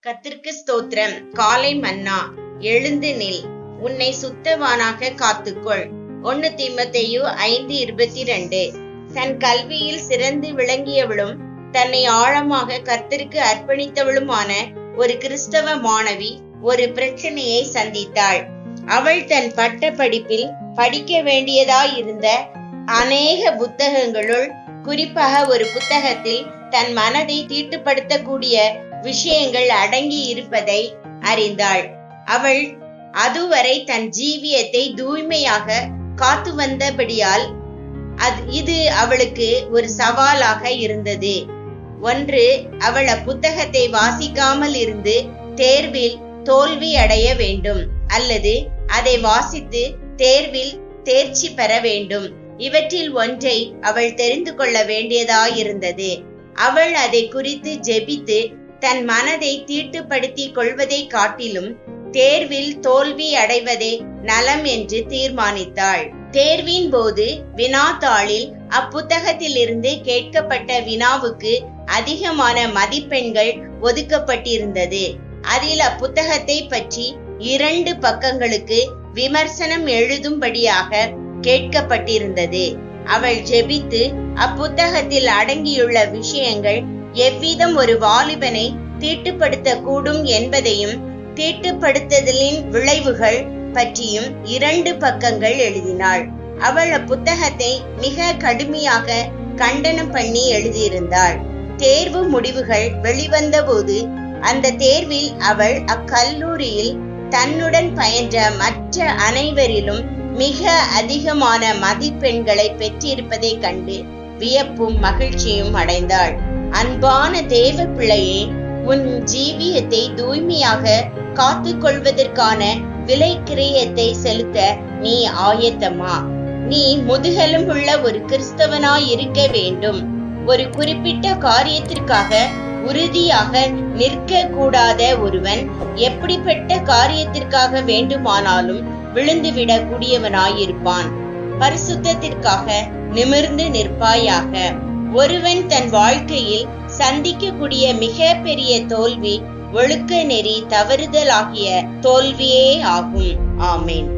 கர்த்தருக்கு ஸ்தோத்திரம். காலை மன்னா. எழுந்து நில், உன்னை சுத்தவானாக காத்துக்கொள். 1 தீமோத்தேயு 5:22. தன் கல்வியில் சிறந்து விளங்கியவளும் தன்னை ஆழமாக கர்த்தருக்கு அர்ப்பணித்தவளுமான ஒரு கிறிஸ்தவ மாணவி ஒரு பிரச்சனையை சந்தித்தாள். அவள் தன் பட்ட படிப்பில் படிக்க வேண்டியதாயிருந்த அநேக புத்தகங்களுள் குறிப்பாக ஒரு புத்தகத்தில் தன் மனதை தீட்டுப்படுத்தக்கூடிய விஷயங்கள் அடங்கி இருப்பதை அறிந்தாள். அவள் அதுவரை தன் ஜீவியத்தை தூய்மையாக காத்து வந்தபடியால் இது அவளுக்கு ஒரு சவாலாக இருந்தது. ஒன்று, அவள் அப்புத்தகத்தை வாசிக்காமல் இருந்து தேர்வில் தோல்வி அடைய வேண்டும், அல்லது அதை வாசித்து தேர்வில் தேர்ச்சி பெற வேண்டும். இவற்றில் ஒன்றை அவள் தெரிந்து கொள்ள வேண்டியதாயிருந்தது. அவள் அதை குறித்து ஜெபித்து தன் மனதை தீட்டுப்படுத்தி கொள்வதை காட்டிலும் தேர்வில் தோல்வி அடைவதே நலம் என்று தீர்மானித்தாள். தேர்வின் போது வினாத்தாளில் அப்புத்தகத்திலிருந்து கேட்கப்பட்ட வினாவுக்கு அதிகமான மதிப்பெண்கள் ஒதுக்கப்பட்டிருந்தது. அதில் அப்புத்தகத்தை பற்றி 2 பக்கங்களுக்கு விமர்சனம் எழுதும்படியாக கேட்கப்பட்டிருந்தது. அவள் ஜெபித்து அப்புத்தகத்தில் அடங்கியுள்ள விஷயங்கள் எவ்விதம் ஒரு வாலிபனை தீட்டுப்படுத்த கூடும் என்பதையும் தீட்டுப்படுத்துதலின் விளைவுகள் பற்றியும் 2 பக்கங்கள் எழுதினாள். அவள் அப்புத்தகத்தை மிக கடுமையாக கண்டனம் பண்ணி எழுதியிருந்தாள். தேர்வு முடிவுகள் வெளிவந்த போது அந்த தேர்வில் அவள் அக்கல்லூரியில் தன்னுடன் பயின்ற மற்ற அனைவரிலும் மிக அதிகமான மதிப்பெண்களை பெற்றிருப்பதை கண்டு வியப்பும் மகிழ்ச்சியும் அடைந்தாள். அன்பான தேவ பிள்ளையே, உன் ஜீவியத்தை தூய்மையாக காத்து கொள்வதற்கான விலை கிரயத்தை செலுத்த நீ ஆயத்தமா? நீ முதுகெலும்புள்ள ஒரு கிறிஸ்தவனாய் இருக்க வேண்டும். ஒரு குறிப்பிட்ட காரியத்திற்காக உறுதியாக நிற்க கூடாத ஒருவன் எப்படிப்பட்ட காரியத்திற்காக வேண்டுமானாலும் விழுந்துவிடக் கூடியவனாயிருப்பான். பரிசுத்தத்திற்காக நிமிர்ந்து நிற்பாயாக. ஒருவன் தன் வாழ்க்கையில் சந்திக்கக்கூடிய மிக பெரிய தோல்வி ஒழுக்க நெறி தவறுதலாகிய தோல்வியே ஆகும். ஆமேன்.